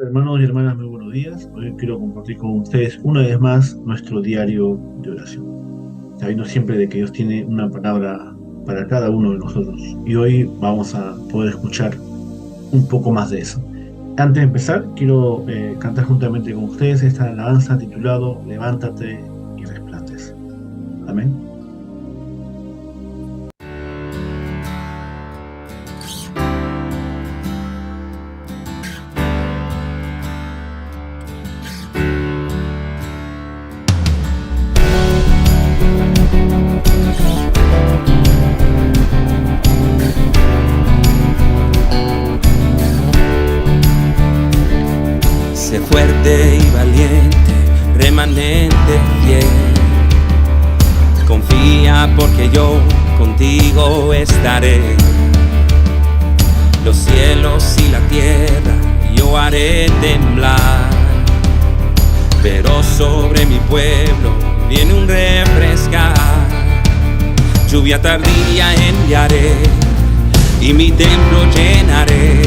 Hermanos y hermanas, muy buenos días. Hoy quiero compartir con ustedes una vez más nuestro diario de oración, sabiendo siempre de que Dios tiene una palabra para cada uno de nosotros. Y hoy vamos a poder escuchar un poco más de eso. Antes de empezar, quiero cantar juntamente con ustedes esta alabanza titulado Levántate y resplandece. Amén. Sé fuerte y valiente, remanente fiel. Confía porque yo contigo estaré. Los cielos y la tierra yo haré temblar, pero sobre mi pueblo viene un refrescar. Lluvia tardía enviaré y mi templo llenaré,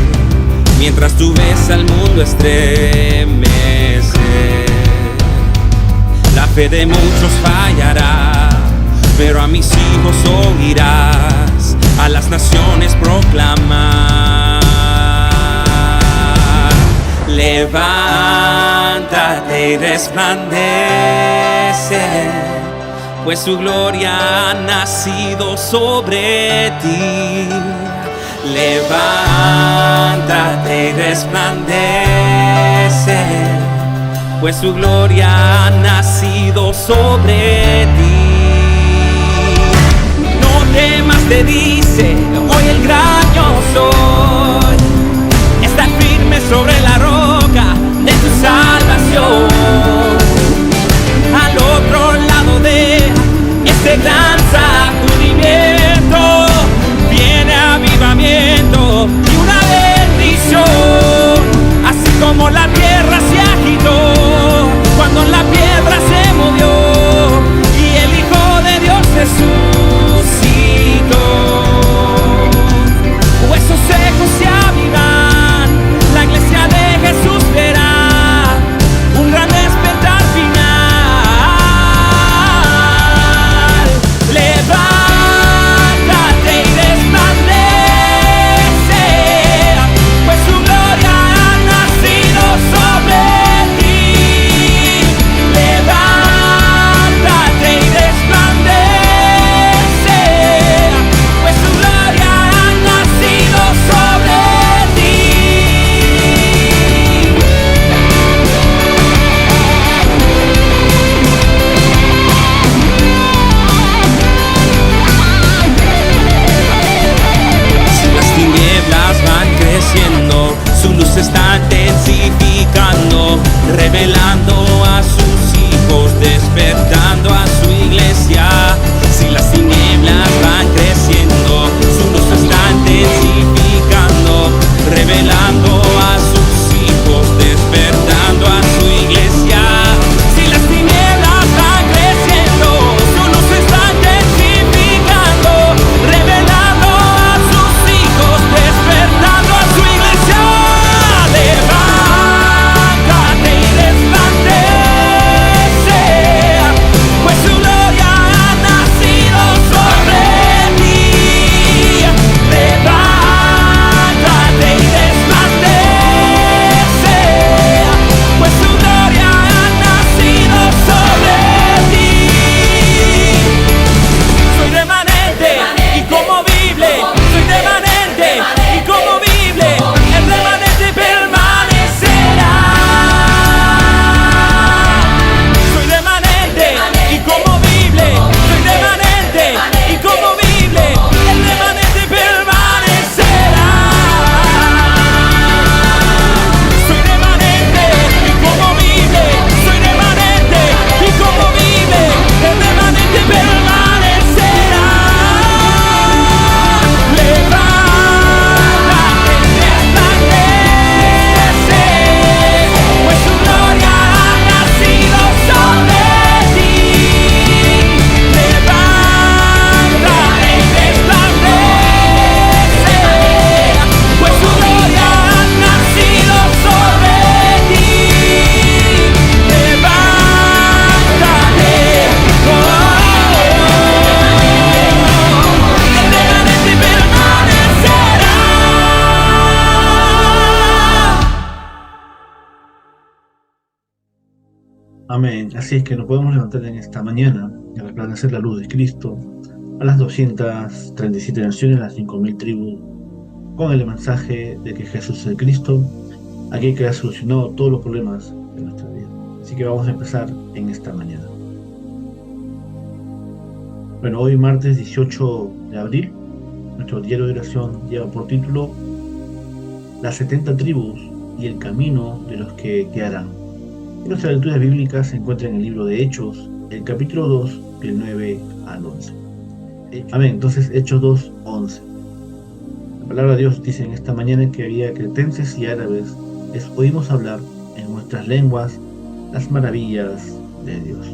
mientras tú ves al mundo estremecer. La fe de muchos fallará, pero a mis hijos oirás, a las naciones proclamar. Levántate y resplandece, pues su gloria ha nacido sobre ti. Levántate y resplandece, pues su gloria ha nacido sobre ti. No temas, te dice hoy el gran yo soy. Está firme sobre la roca de tu salvación. Al otro lado de este gran sacudimiento viene avivamiento y una bendición. Así como la tierra se agitó cuando la piedra se movió y el Hijo de Dios resucitó. Huesos secos se avivan, la iglesia de Jesús verá un gran despertar final. Levántate y resplandece, pues su gloria ha nacido sobre ti. Levántate y resplandece, pues su gloria ha nacido sobre ti. Si las tinieblas van creciendo, su luz se está intensificando, revelando a sus hijos, despertando a su iglesia. Si las tinieblas van creciendo, su luz se está intensificando, revelando a sus hijos, despertando a su iglesia. Si las tinieblas van creciendo, su luz se está intensificando, revelando a sus hijos, despertando a su iglesia. Levántate y resplandece, Amén. Así es que nos podemos levantar en esta mañana y resplandecer la luz de Cristo a las 237 naciones, las 5.000 tribus, con el mensaje de que Jesús es el Cristo, aquel que ha solucionado todos los problemas de nuestra vida. Así que vamos a empezar en esta mañana. Bueno, hoy martes 18 de abril, nuestro diario de oración lleva por título Las 70 tribus y el camino de los que quedarán. Y nuestra lectura bíblica se encuentra en el libro de Hechos, el capítulo 2, del 9 al 11. Amén. Entonces, Hechos 2, 11. La palabra de Dios dice en esta mañana que había cretenses y árabes, les oímos hablar en nuestras lenguas las maravillas de Dios.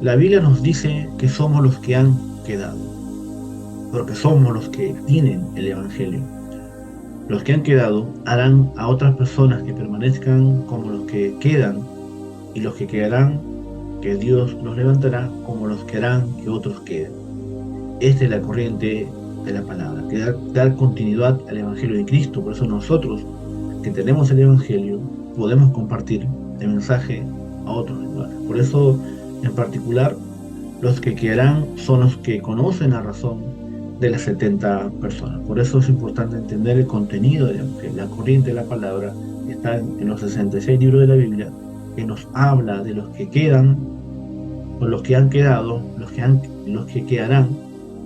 La Biblia nos dice que somos los que han quedado, porque somos los que tienen el Evangelio. Los que han quedado harán a otras personas que permanezcan como los que quedan, y los que quedarán, que Dios los levantará como los que harán que otros queden. Esta es la corriente de la palabra, que dar continuidad al Evangelio de Cristo. Por eso nosotros, que tenemos el Evangelio, podemos compartir el mensaje a otros lugares. Por eso, en particular, los que quedarán son los que conocen la razón de las 70 personas. Por eso es importante entender el contenido del Evangelio. La corriente de la palabra está en los 66 libros de la Biblia, que nos habla de los que quedan, o los que han quedado, los que quedarán,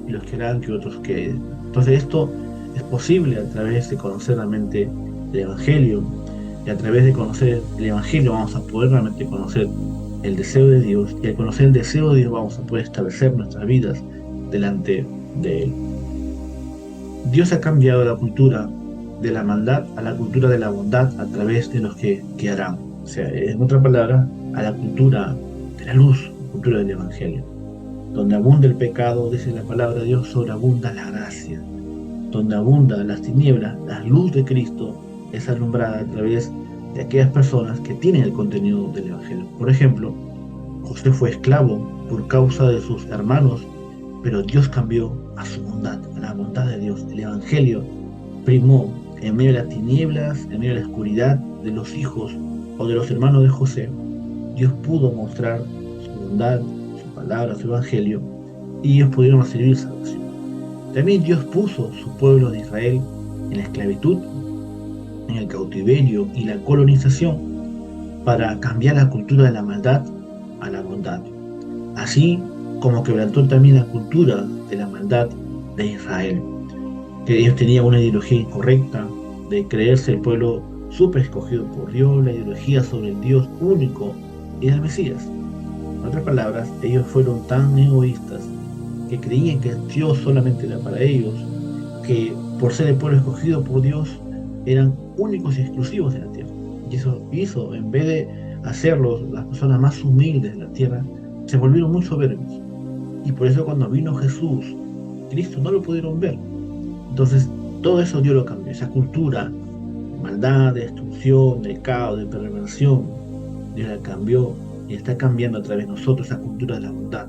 y los que harán que otros queden. Entonces esto es posible a través de conocer realmente el Evangelio, y a través de conocer el Evangelio vamos a poder realmente conocer el deseo de Dios, y al conocer el deseo de Dios vamos a poder establecer nuestras vidas delante de Él. Dios ha cambiado la cultura de la maldad a la cultura de la bondad a través de los que quedarán. O sea, en otra palabra, a la cultura de la luz, la cultura del Evangelio. Donde abunda el pecado, dice la palabra de Dios, sobreabunda la gracia. Donde abunda las tinieblas, la luz de Cristo es alumbrada a través de aquellas personas que tienen el contenido del Evangelio. Por ejemplo, José fue esclavo por causa de sus hermanos, pero Dios cambió a su bondad, a la bondad de Dios. El Evangelio primó en medio de las tinieblas, en medio de la oscuridad de los hijos o de los hermanos de José. Dios pudo mostrar su bondad, su palabra, su Evangelio, y ellos pudieron recibir salvación. También Dios puso su pueblo de Israel en la esclavitud, en el cautiverio y la colonización para cambiar la cultura de la maldad a la bondad. Así como quebrantó también la cultura de la maldad de Israel, que ellos tenían una ideología incorrecta de creerse el pueblo súper escogido por Dios, la ideología sobre el Dios único y el Mesías. En otras palabras, ellos fueron tan egoístas que creían que Dios solamente era para ellos, que por ser el pueblo escogido por Dios eran únicos y exclusivos de la tierra. Y eso hizo, en vez de hacerlos las personas más humildes de la tierra, se volvieron muy soberbios. Y por eso cuando vino Jesús, Cristo, no lo pudieron ver. Entonces todo eso Dios lo cambió. Esa cultura de maldad, de destrucción, de caos, de perversión, Dios la cambió y está cambiando a través de nosotros esa cultura de la bondad,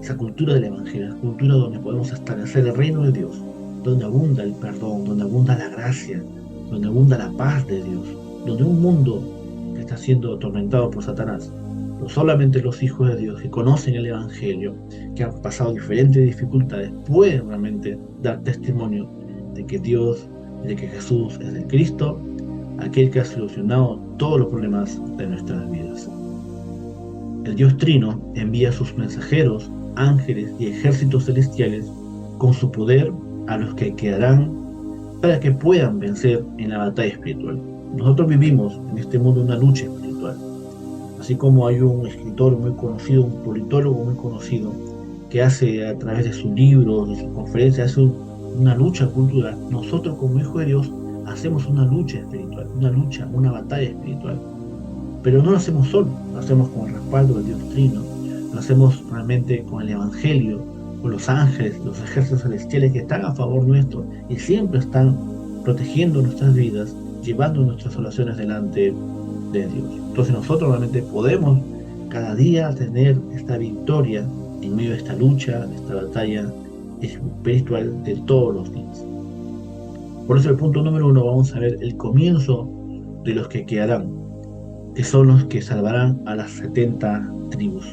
esa cultura del Evangelio, esa cultura donde podemos establecer el reino de Dios, donde abunda el perdón, donde abunda la gracia, donde abunda la paz de Dios, donde un mundo que está siendo atormentado por Satanás, no solamente los hijos de Dios que conocen el Evangelio, que han pasado diferentes dificultades, pueden realmente dar testimonio de que Dios, de que Jesús es el Cristo, aquel que ha solucionado todos los problemas de nuestras vidas. El Dios Trino envía a sus mensajeros, ángeles y ejércitos celestiales con su poder a los que quedarán para que puedan vencer en la batalla espiritual. Nosotros vivimos en este mundo una lucha espiritual. Así como hay un escritor muy conocido, un politólogo muy conocido, que hace a través de sus libros, de sus conferencias, hace una lucha cultural, nosotros como hijos de Dios hacemos una lucha espiritual, una batalla espiritual. Pero no lo hacemos solo, lo hacemos con el respaldo del Dios Trino, lo hacemos realmente con el Evangelio, con los ángeles, los ejércitos celestiales que están a favor nuestro y siempre están protegiendo nuestras vidas, llevando nuestras oraciones delante de Dios. Entonces nosotros realmente podemos cada día tener esta victoria en medio de esta lucha, de esta batalla espiritual de todos los días. Por eso el punto número 1 vamos a ver el comienzo de los que quedarán. que son los que salvarán a las 70 tribus.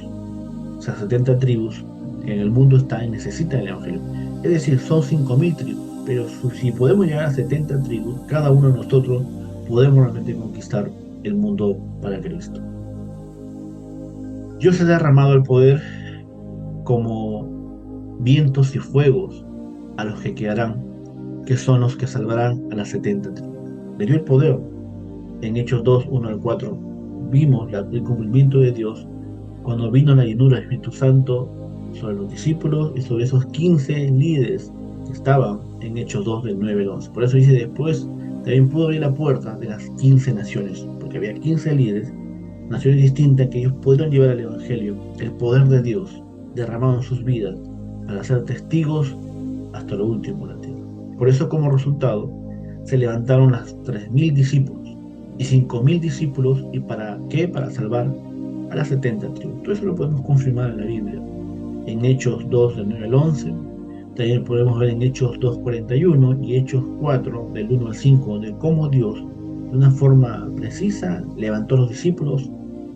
O sea, 70 tribus en el mundo están y necesitan el Evangelio. Es decir, son 5.000 tribus, pero si podemos llegar a 70 tribus, cada uno de nosotros podemos realmente conquistar el mundo para Cristo. Dios ha derramado el poder como vientos y fuegos a los que quedarán, que son los que salvarán a las 70 tribus. Le dio el poder. En Hechos 2, 1 al 4, vimos el cumplimiento de Dios cuando vino la llenura del Espíritu Santo sobre los discípulos y sobre esos 15 líderes que estaban en Hechos 2 del 9 al 11. Por eso dice después, también pudo abrir la puerta de las 15 naciones, porque había 15 líderes, naciones distintas, que ellos pudieron llevar al Evangelio, el poder de Dios derramado en sus vidas para ser testigos hasta lo último de la tierra. Por eso, como resultado, se levantaron las 3.000 discípulos y 5.000 discípulos. ¿Y para qué? Para salvar a las 70 tribus. Todo eso lo podemos confirmar en la Biblia, en Hechos 2 del 9 al 11. También podemos ver en Hechos 2:41 y Hechos 4 del 1 al 5, de cómo Dios, de una forma precisa, levantó a los discípulos,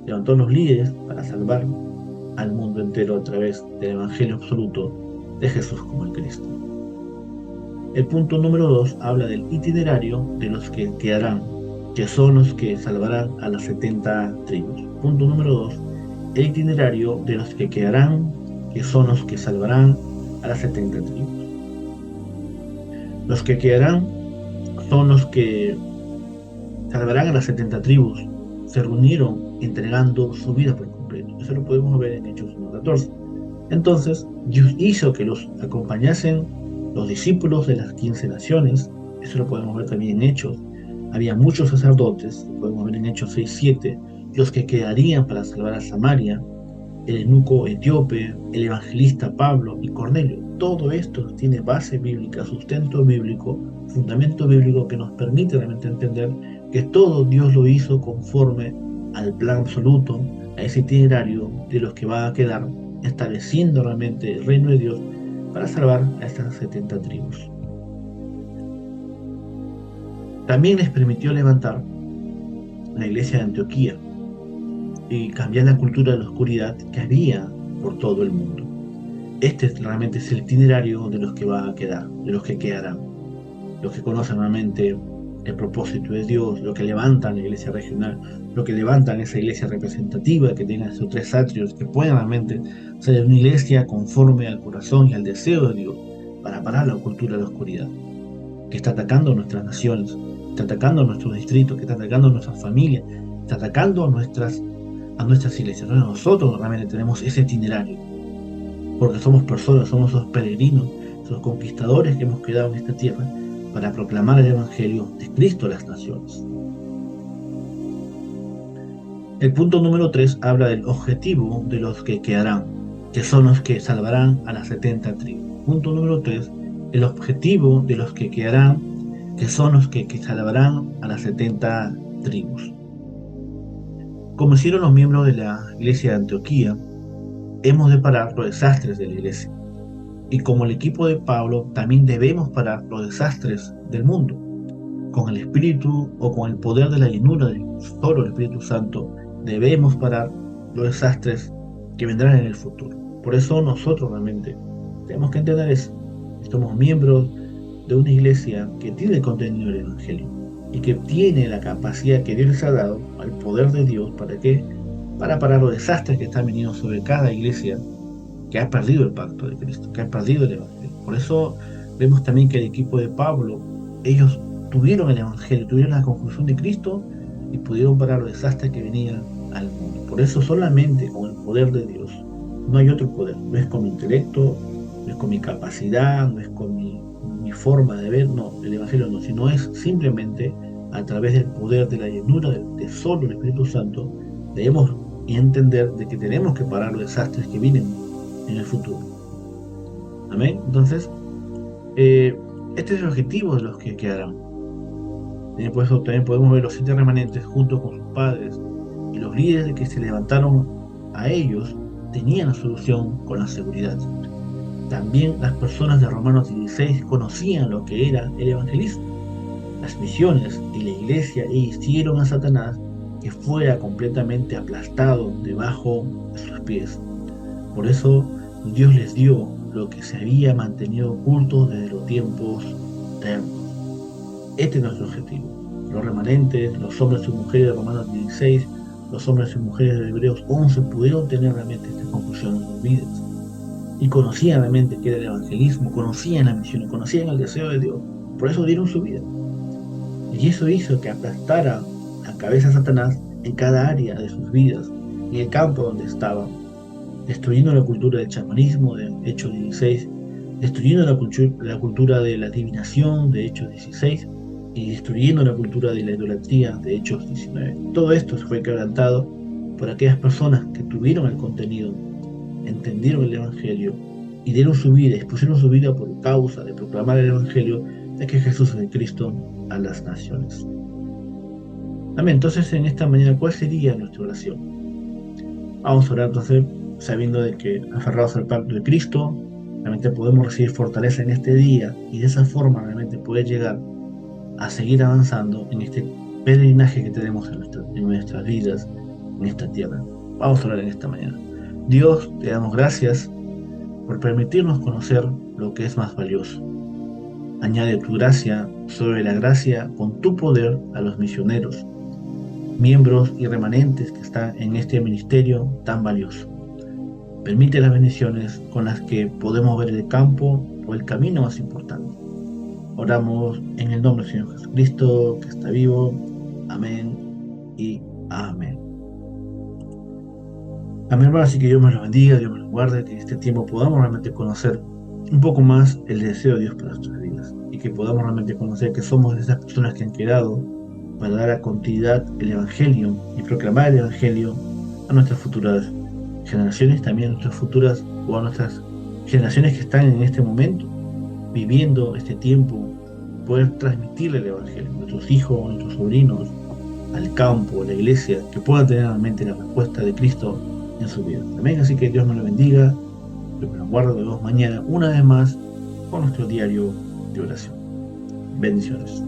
levantó a los líderes para salvar al mundo entero a través del Evangelio absoluto de Jesús como el Cristo. El punto número 2 habla del itinerario de los que quedarán, que son los que salvarán a las 70 tribus. Punto número 2, el itinerario de los que quedarán, que son los que salvarán a las 70 tribus. Los que quedarán son los que salvarán a las 70 tribus. Se reunieron entregando su vida por completo. Eso lo podemos ver en Hechos 1:14. Entonces, Dios hizo que los acompañasen los discípulos de las 15 naciones. Eso lo podemos ver también en Hechos. Había muchos sacerdotes, lo podemos ver en Hechos 6:7, los que quedarían para salvar a Samaria, el eunuco etíope, el evangelista Pablo y Cornelio. Todo esto tiene base bíblica, sustento bíblico, fundamento bíblico que nos permite realmente entender que todo Dios lo hizo conforme al plan absoluto, a ese itinerario de los que van a quedar, estableciendo realmente el reino de Dios para salvar a estas 70 tribus. También les permitió levantar la iglesia de Antioquía y cambiar la cultura de la oscuridad que había por todo el mundo. Este realmente es el itinerario de los que van a quedar, de los que quedarán, los que conocen realmente el propósito de Dios, los que levantan la iglesia regional, los que levantan esa iglesia representativa que tenga esos 3 atrios, que puedan realmente ser una iglesia conforme al corazón y al deseo de Dios para parar la cultura de la oscuridad, que está atacando a nuestras naciones, está atacando a nuestros distritos, que está atacando a nuestras familias, está atacando a nuestras iglesias. Entonces nosotros realmente tenemos ese itinerario, porque somos personas, somos esos peregrinos, esos conquistadores que hemos quedado en esta tierra para proclamar el Evangelio de Cristo a las naciones. El punto número 3 habla del objetivo de los que quedarán, que son los que salvarán a las 70 tribus. Punto número 3, el objetivo de los que quedarán, que son los que salvarán a las 70 tribus. Como hicieron los miembros de la iglesia de Antioquía, hemos de parar los desastres de la iglesia. Y como el equipo de Pablo, también debemos parar los desastres del mundo. Con el Espíritu o con el poder de la llenura del solo el Espíritu Santo, debemos parar los desastres que vendrán en el futuro. Por eso nosotros realmente tenemos que entender eso. Somos miembros de una iglesia que tiene el contenido del Evangelio y que tiene la capacidad que Dios les ha dado al poder de Dios. ¿Para qué? Para parar los desastres que están viniendo sobre cada iglesia que ha perdido el pacto de Cristo, que ha perdido el Evangelio. Por eso vemos también que el equipo de Pablo, ellos tuvieron el Evangelio, tuvieron la conclusión de Cristo y pudieron parar los desastres que venían al mundo. Por eso solamente con el poder de Dios, no hay otro poder. No es con mi intelecto, no es con mi capacidad, no es con mi forma de ver, no, el Evangelio no, sino es simplemente a través del poder de la llenura de solo el Espíritu Santo. Debemos entender de que tenemos que parar los desastres que vienen en el futuro. Amén. Entonces, este es el objetivo de los que quedarán. Por eso también podemos ver los 7 remanentes junto con sus padres y los líderes que se levantaron a ellos tenían la solución con la seguridad. También las personas de Romanos 16 conocían lo que era el evangelismo, las misiones y la iglesia, e hicieron a Satanás que fuera completamente aplastado debajo de sus pies. Por eso Dios les dio lo que se había mantenido oculto desde los tiempos eternos. Este es nuestro objetivo. Los remanentes, los hombres y mujeres de Romanos 16, los hombres y mujeres de Hebreos 11 pudieron tener realmente esta conclusión en sus vidas. Y conocían realmente qué era el evangelismo, conocían la misión, conocían el deseo de Dios. Por eso dieron su vida. Y eso hizo que aplastara la cabeza a Satanás en cada área de sus vidas, en el campo donde estaban, destruyendo la cultura del chamanismo de Hechos 16, destruyendo la cultura de la adivinación de Hechos 16 y destruyendo la cultura de la idolatría de Hechos 19. Todo esto fue quebrantado por aquellas personas que tuvieron el contenido, entendieron el Evangelio y dieron su vida, expusieron su vida por causa de proclamar el Evangelio de que Jesús es el Cristo a las naciones. Amén. Entonces, en esta mañana, ¿cuál sería nuestra oración? Vamos a orar entonces sabiendo de que aferrados al pacto de Cristo, realmente podemos recibir fortaleza en este día y de esa forma realmente poder llegar a seguir avanzando en este peregrinaje que tenemos en nuestras vidas, en esta tierra. Vamos a orar en esta mañana. Dios, te damos gracias por permitirnos conocer lo que es más valioso. Añade tu gracia sobre la gracia con tu poder a los misioneros, miembros y remanentes que están en este ministerio tan valioso. Permite las bendiciones con las que podemos ver el campo o el camino más importante. Oramos en el nombre del Señor Jesucristo, que está vivo. Amén y amén. Amén, hermano. Así que Dios me los bendiga, Dios me los guarde, que en este tiempo podamos realmente conocer un poco más el deseo de Dios para nuestras vidas y que podamos realmente conocer que somos de esas personas que han quedado para dar a continuidad el Evangelio y proclamar el Evangelio a nuestras futuras generaciones, también a nuestras futuras o a nuestras generaciones que están en este momento viviendo este tiempo, poder transmitirle el Evangelio a nuestros hijos, a nuestros sobrinos, al campo, a la iglesia, que puedan tener realmente la respuesta de Cristo en su vida. Amén. Así que Dios me lo bendiga, Dios me lo guarde. Nos vemos mañana una vez más con nuestro diario de oración. Bendiciones.